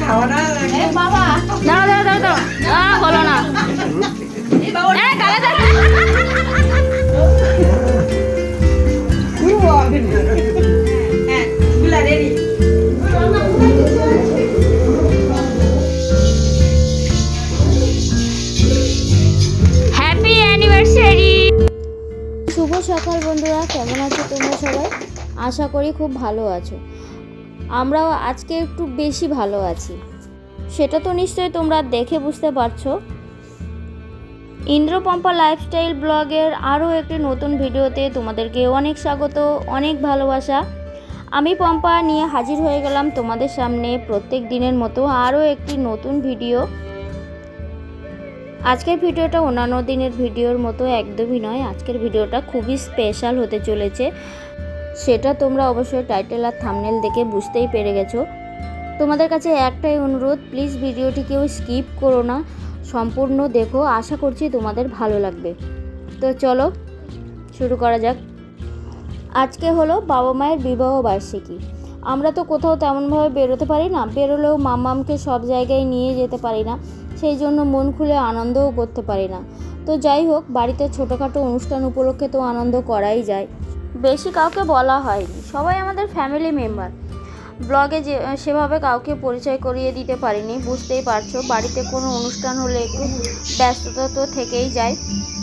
দাঁড়া দাঁড়া দাঁড়া দাঁড়া হলো না হ্যাপি অ্যানিভার্সারি। শুভ সকাল বন্ধুরা, কেমন আছো তোমরা সবাই? আশা করি খুব ভালো আছো। আমরাও আজকে একটু বেশি ভালো আছি, সেটা তো নিশ্চয়ই তোমরা দেখে বুঝতে পারছো। ইন্দ্রপম্পা লাইফস্টাইল ব্লগের আরও একটি নতুন ভিডিওতে তোমাদেরকে অনেক স্বাগত, অনেক ভালোবাসা। আমি পম্পা নিয়ে হাজির হয়ে গেলাম তোমাদের সামনে প্রত্যেক দিনের মতো আরও একটি নতুন ভিডিও। আজকের ভিডিওটা অন্যান্য দিনের ভিডিওর মতো একদমই নয়। আজকের ভিডিওটা খুবই স্পেশাল হতে চলেছে, সেটা তোমরা অবশ্যই টাইটেল আর থাম্বনেল দেখে বুঝতেই পেরে গেছো। তোমাদের কাছে একটাই অনুরোধ, প্লিজ ভিডিওটি কেউ স্কিপ করো না, সম্পূর্ণ দেখো। আশা করছি তোমাদের ভালো লাগবে। তো চলো শুরু করা যাক। আজকে হলো বাবা মায়ের বিবাহ বার্ষিকী। আমরা তো কোথাও তেমনভাবে বেরোতে পারি না, বেরোলেও মাম্মামকে সব জায়গায় নিয়ে যেতে পারি না, সেই জন্য মন খুলে আনন্দও করতে পারি না। তো যাই হোক, বাড়িতে ছোটোখাটো অনুষ্ঠান উপলক্ষে তো আনন্দ করাই যায়। বেশি কাউকে বলা হয়নি, সবাই আমাদের ফ্যামিলি মেম্বার। ব্লগে সেভাবে কাউকে পরিচয় করিয়ে দিতে পারিনি, বুঝতেই পারছো। বাড়িতে কোনো অনুষ্ঠান হলে একটু ব্যস্ততা তো থেকেই যায়,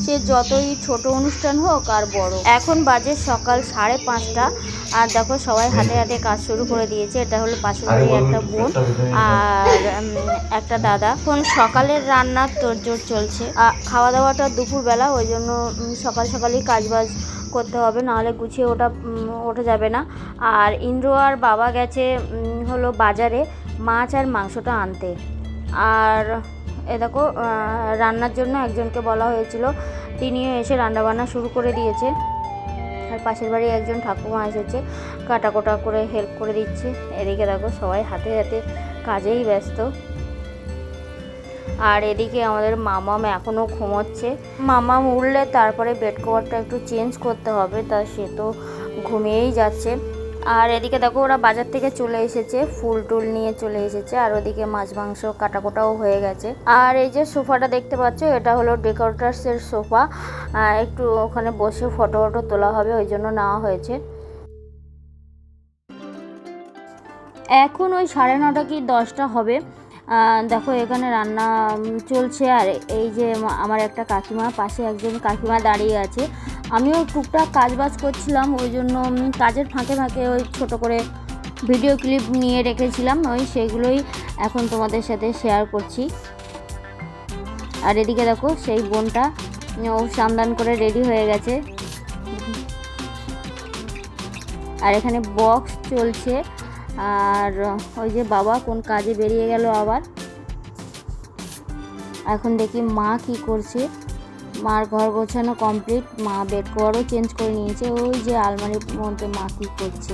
সে যতই ছোট অনুষ্ঠান হোক আর বড়। এখন বাজে সকাল 5:30 আর দেখো সবাই হাতে হাতে কাজ শুরু করে দিয়েছে। এটা হলো পাশের বাড়ি একটা বোন আর একটা দাদা। এখন সকালের রান্নার তোড়জোড় চলছে। খাওয়া দাওয়াটা দুপুরবেলা, ওই জন্য সকাল সকালই কাজবাজ করতে হবে, নাহলে গুছিয়ে ওঠা যাবে না। আর ইন্দ্র আর বাবা গেছে হলো বাজারে মাছ আর মাংসটা আনতে। আর এ দেখো রান্নার জন্য একজনকে বলা হয়েছিল, তিনিও এসে রান্নাবান্না শুরু করে দিয়েছে। আর পাশের বাড়ি একজন ঠাকুমা এসেছে, কাটাকোটা করে হেল্প করে দিচ্ছে। এদিকে দেখো সবাই হাতে হাতে কাজেই ব্যস্ত। আর এদিকে আমাদের মামাম এখনও ঘুমোচ্ছে। মামাম উঠলে তারপরে বেড কভারটা একটু চেঞ্জ করতে হবে, তা সে তো ঘুমিয়েই যাচ্ছে। আর এদিকে দেখো ওরা বাজার থেকে চলে এসেছে, ফুল টুল নিয়ে চলে এসেছে। আর ওদিকে মাছ মাংস কাটাকোটাও হয়ে গেছে। আর এই যে সোফাটা দেখতে পাচ্ছ, এটা হলো ডেকোরেটার্সের সোফা। একটু ওখানে বসে ফটো ফটো তোলা হবে, ওই জন্য নেওয়া হয়েছে। এখন ওই 9:30 কি 10টা হবে। দেখো এখানে রান্না চলছে। আর এই যে আমার একটা কাকিমা, পাশে একজন কাকিমা দাঁড়িয়ে আছে। আমিও টুকটাক কাজবাজ করছিলাম, ওই জন্য কাজের ফাঁকে ফাঁকে ওই ছোটো করে ভিডিও ক্লিপ নিয়ে রেখেছিলাম, সেইগুলোই এখন তোমাদের সাথে শেয়ার করছি। আর এদিকে দেখো সেই বোনটা, ও সামদান করে রেডি হয়ে গেছে। আর এখানে বক্স চলছে। আর ওই যে বাবা কোন কাজে বেরিয়ে গেল আবার। এখন দেখি মা কি করছে। মার ঘর গোছানো কমপ্লিট, মা বেড কভারও চেঞ্জ করে নিয়েছে। ওই যে আলমারির মধ্যে মা কি করছে,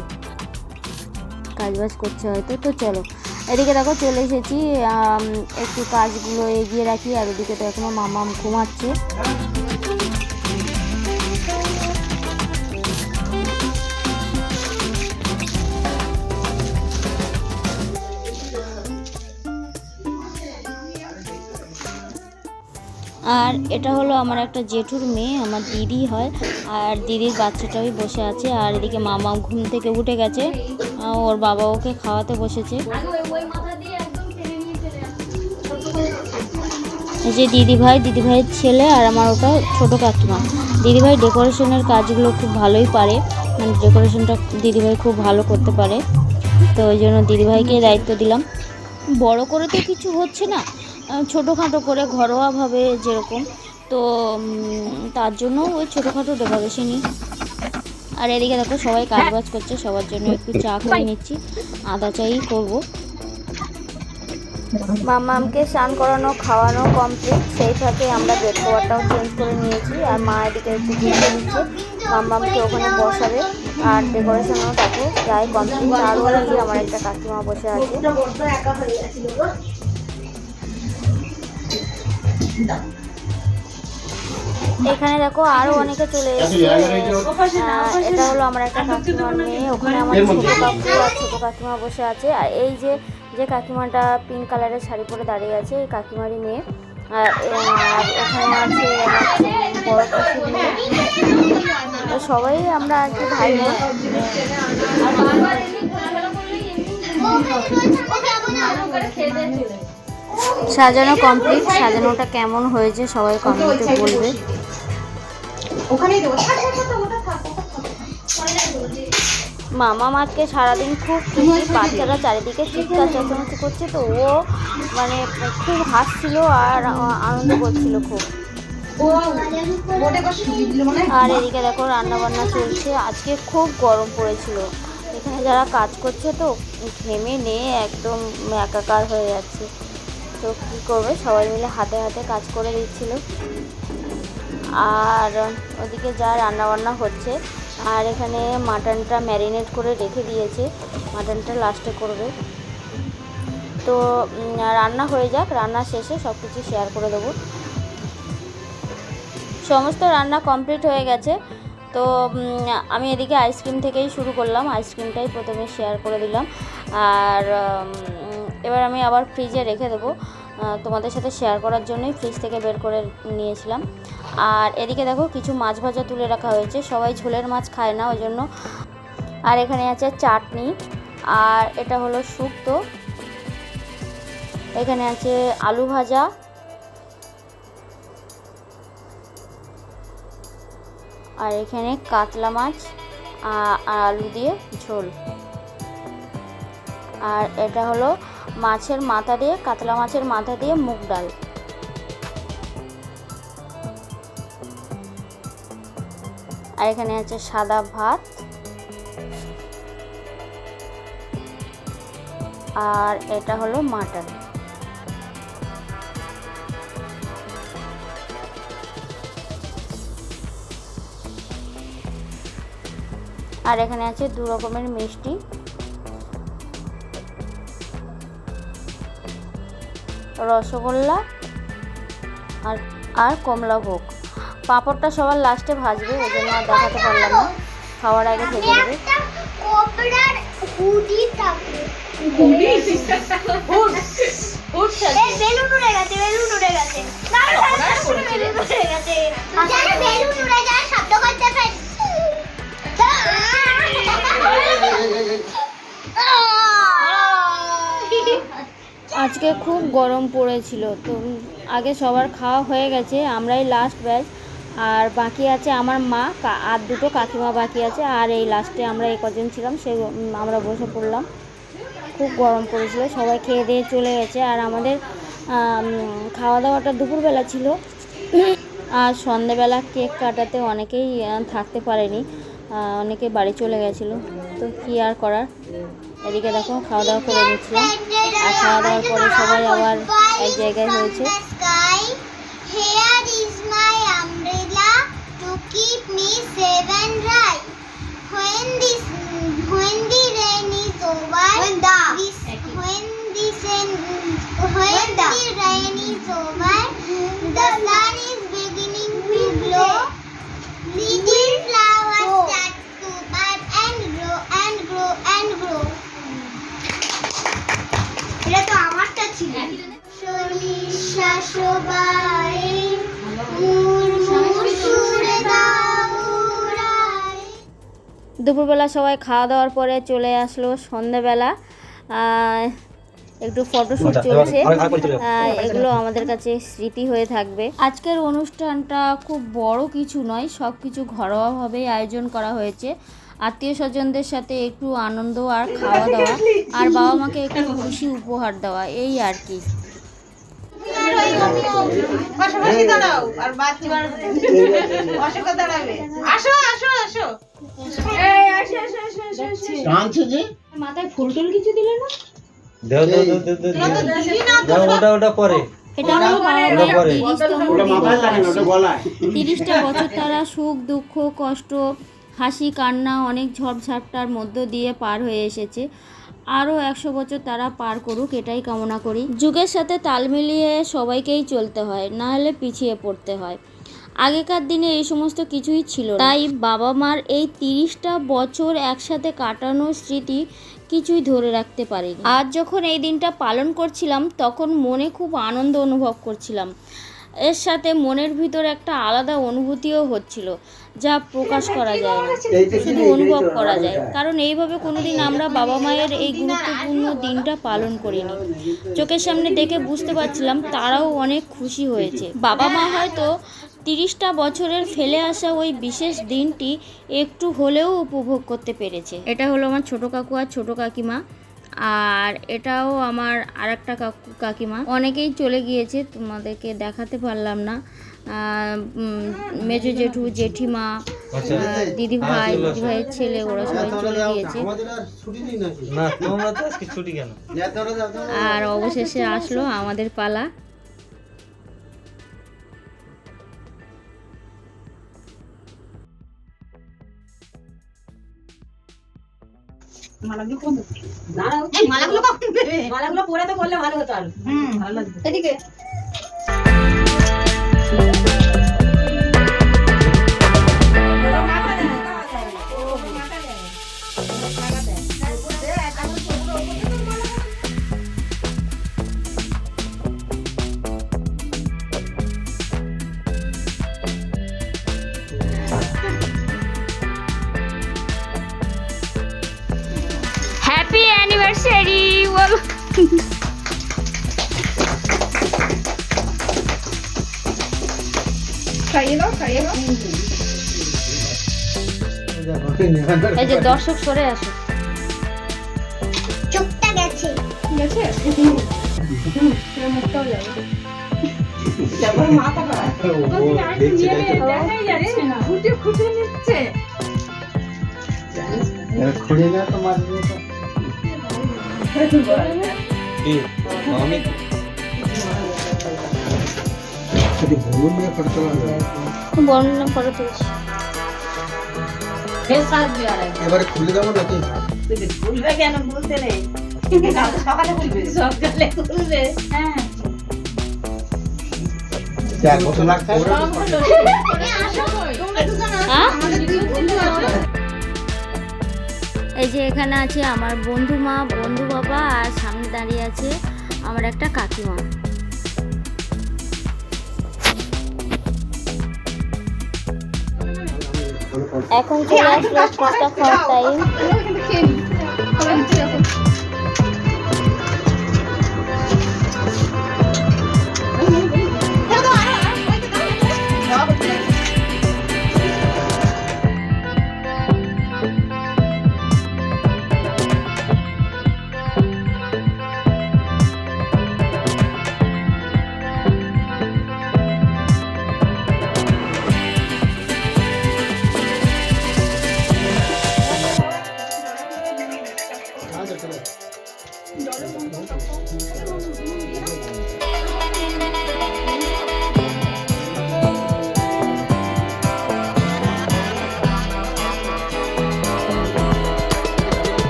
কাজবাজ করছে হয়তো। তো চলো এদিকে দেখো চলে এসেছি, একটু কাজগুলো এগিয়ে রাখি। আর ওদিকে তো এখনো মামাম ঘুমাচ্ছে। আর এটা হলো আমার একটা জেঠুর মেয়ে, আমার দিদি হয়। আর দিদির বাচ্চাটাই বসে আছে। আর এদিকে মামা ঘুম থেকে উঠে গেছে, ওর বাবা ওকে খাওয়াতে বসেছে। এই যে দিদিভাইয়ের ছেলে আর আমার ওটা ছোটো কাকিমা। দিদিভাই ডেকোরেশনের কাজগুলো খুব ভালোই পারে, মানে ডেকোরেশনটা দিদিভাই খুব ভালো করতে পারে। তো ওই জন্য দিদিভাইকে দায়িত্ব দিলাম। বড় করে তো কিছু হচ্ছে না, ছোটোখাটো করে ঘরোয়াভাবে যেরকম, তো তার জন্য ওই ছোটোখাটো ডেকোরেশনই। আর এদিকে দেখো সবাই কাজবাজ করছে, সবার জন্য একটু চা করে নিচ্ছি, আদা চাই করব। মামামকে স্নান করানো খাওয়ানো কমপ্লিট, সেই ফাঁকে আমরা বেড কভারটাও চেঞ্জ করে নিয়েছি। আর মা এদিকে একটু গুছিয়ে নিচ্ছে, মামামকে ওখানে বসাবে। আর ডেকোরেশনও দেখো প্রায় কমপ্লিট। আর ওই যে আমার একটা কাকিমা বসে আছে। এখানে দেখো আরো অনেকে চলে এসেছে। এটা হলো আমার একটা কাকিমার মেয়ে, ওখানে আমার ছোটো কাকু আর ছোটো কাকিমা বসে আছে। আর এই যে যে কাকিমাটা পিঙ্ক কালারের শাড়ি পরে দাঁড়িয়ে আছে এই কাকিমারই মেয়ে। আর এখানে আছে আমার বড় কাকুর মেয়ে। তো সবাই আমরা আর কি ভাই বোন। সাজানো কমপ্লিট। সাজানোটা কেমন হয়েছে সবাই কমেন্টে বলবে। মামা মাকে সারাদিন খুব খুশি, বাচ্চারা চারিদিকে চিৎকার চেঁচামেচি করছে, তো ও মানে খুব হাসছিল আর আনন্দ করছিল খুব। আর এদিকে দেখো রান্না বান্না চলছে। আজকে খুব গরম পড়েছিল, এখানে যারা কাজ করছে তো ঘেমে নিয়ে একদম একাকার হয়ে যাচ্ছে। তো কী করবে, সবাই মিলে হাতে হাতে কাজ করে দিচ্ছিল। আর ওদিকে যা রান্নাবান্না হচ্ছে, আর এখানে মাটনটা ম্যারিনেট করে রেখে দিয়েছে, মাটনটা লাস্টে করবে। তো রান্না হয়ে যাক, রান্না শেষে সব কিছু শেয়ার করে দেবো। সমস্ত রান্না কমপ্লিট হয়ে গেছে। তো আমি এদিকে আইসক্রিম থেকেই শুরু করলাম, আইসক্রিমটাই প্রথমে শেয়ার করে দিলাম। আর এবার আমি আবার ফ্রিজে রেখে দেবো, তোমাদের সাথে শেয়ার করার জন্যই ফ্রিজ থেকে বের করে নিয়েছিলাম। আর এদিকে দেখো কিছু মাছ ভাজা তুলে রাখা হয়েছে, সবাই ঝোলের মাছ খায় না ওই জন্য। আর এখানে আছে চাটনি, আর এটা হলো শুক্তো। এখানে আছে আলু ভাজা, আর এখানে কাতলা মাছ আর আলু দিয়ে ঝোল। আর এটা হলো মাছের মাথা দিয়ে, কাতলা মাছের মাথা দিয়ে মুগ ডাল। আর এখানে আছে সাদা ভাত, আর এটা হলো মাটন। আর এখানে আছে 2 রকমের মিষ্টি, রসগোল্লা আর কমলাভোগ। পাঁপড়টা সবার লাস্টে ভাজবে, ওই জন্য আর দেখাতে পারলাম না, খাওয়ার আগে ভেজে দেবে। আজকে খুব গরম পড়েছিল, তো আগে সবার খাওয়া হয়ে গেছে, আমরাই লাস্ট ব্যাচ। আর বাকি আছে আমার মা আর 2টো কাকিমা বাকি আছে, আর এই লাস্টে আমরা এই কজন ছিলাম, সে আমরা বসে পড়লাম। খুব গরম পড়েছিল, সবাই খেয়ে দিয়ে চলে গেছে। আর আমাদের খাওয়া দাওয়াটা দুপুরবেলা ছিল, আর সন্ধেবেলা কেক কাটাতে অনেকেই থাকতে পারেনি, অনেকে বাড়ি চলে গেছিলো, তো কী আর করার। এদিকে দেখো খাওয়া দাওয়া করে নিচ্ছিলাম, আর খাওয়া দাওয়ার পরে সবাই আবার এক জায়গায় হয়েছে। দুপুরবেলা সবাই খাওয়া দাওয়ার পরে চলে আসলো সন্ধ্যাবেলা, একটু ফটোশ্যুট চলছে, এগুলো আমাদের কাছে স্মৃতি হয়ে থাকবে। আজকের অনুষ্ঠানটা খুব বড় কিছু নয়, সব কিছু ঘরোয়াভাবেই আয়োজন করা হয়েছে। আত্মীয় স্বজনদের সাথে একটু আনন্দ আর খাওয়া দাওয়া, আর বাবা মাকে একটু খুশি উপহার দেওয়া, এই আর কি। মাথায় ফুল টুল কিছু দিলে না? ওটা পরে। এটা হলো 30টা বছর তারা সুখ দুঃখ কষ্ট হাসি কান্না অনেক ঝড়ঝাপটার মধ্য দিয়ে পার হয়ে এসেছে। আরও 100 বছর তারা পার করুক, এটাই কামনা করি। যুগের সাথে তাল মিলিয়ে সবাইকেই চলতে হয়, না হলে পিছিয়ে পড়তে হয়। আগেকার দিনে এই সমস্ত কিছুই ছিল না। তাই বাবা মার এই 30টা বছর একসাথে কাটানোর স্মৃতি কিছুই ধরে রাখতে পারিনি। আজ যখন এই দিনটা পালন করছিলাম তখন মনে খুব আনন্দ অনুভব করছিলাম। এর সাথে মনের ভিতর একটা আলাদা অনুভূতিও হচ্ছিল, যা প্রকাশ করা যায় না, শুধু অনুভব করা যায়। কারণ এইভাবে কোনোদিন আমরা বাবা মায়ের এই গুরুত্বপূর্ণ দিনটা পালন করিনি। চোখের সামনে দেখে বুঝতে পারছিলাম তারাও অনেক খুশি হয়েছে। বাবা মা হয়তো 30টা বছরের ফেলে আসা ওই বিশেষ দিনটি একটু হলেও উপভোগ করতে পেরেছে। এটা হলো আমার ছোট কাকু আর ছোট কাকিমা, আর এটাও আমার আরেকটা কাকিমা। অনেকেই চলে গিয়েছে, তোমাদেরকে দেখাতে পারলাম না। মেজো জেঠু, জেঠিমা, দিদি ভাইয়ের ছেলে, ওরা সবাই চলে গিয়েছে। আর অবশেষে আসলো আমাদের পালা। মালাগুলো পরে তো বললে ভালো হতো। আর ভালো লাগবে এদিকে। হ্যাপি অ্যানিভার্সারি বল। এই যে দর্শক সরে আসো। চোখটা গেছে মুখটাও যাবে। বর্ণনা করে তুলছি। এবারে খুলে দেবো নাকি? খুলবে কেন? বলতে নেই, সকালে খুলবে। সকালে খুলবে। হ্যাঁ এই যে এখানে আছে আমার বন্ধু মা, বন্ধু বাবা, আর সামনে দাঁড়িয়ে আছে আমার একটা কাকিমা। এখন চলে আসলো ফুচকা খাওয়ার টাইম।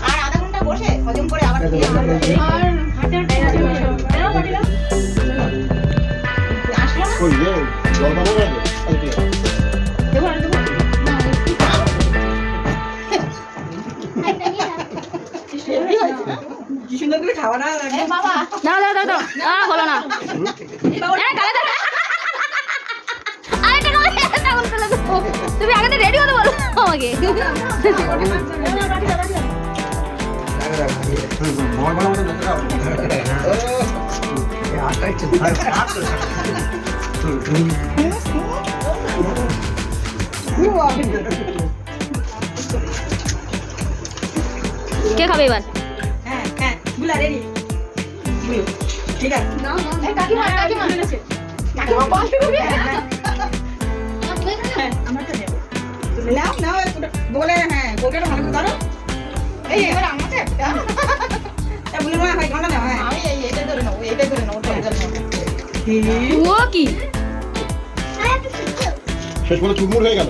আর আধা ঘন্টা বসে হজম করে আবার সুন্দর করে খাওয়া না বাবা। না দাও দাও দাও, হলো না। তুমি আগে তো রেডি হতে বলো আমাকে। হবে এবার। হ্যাঁ হ্যাঁ বুলা রেডি ঠিক আছে কাকিমা এনেছে। কাকিমা বলতে হবে। আমারটা নেব নাও নাও বলে হ্যাঁ গোটাটা ভালো করে ধরো এই এবার আমাকে তা বলে মা হয় গানা নাও হ্যাঁ আমি এইটা ধরে নেবো, এইটা ধরে নেবো, ওটা ধরে নেবো। ও কি শেষ পর্যন্ত চুরমুর হয়ে গেল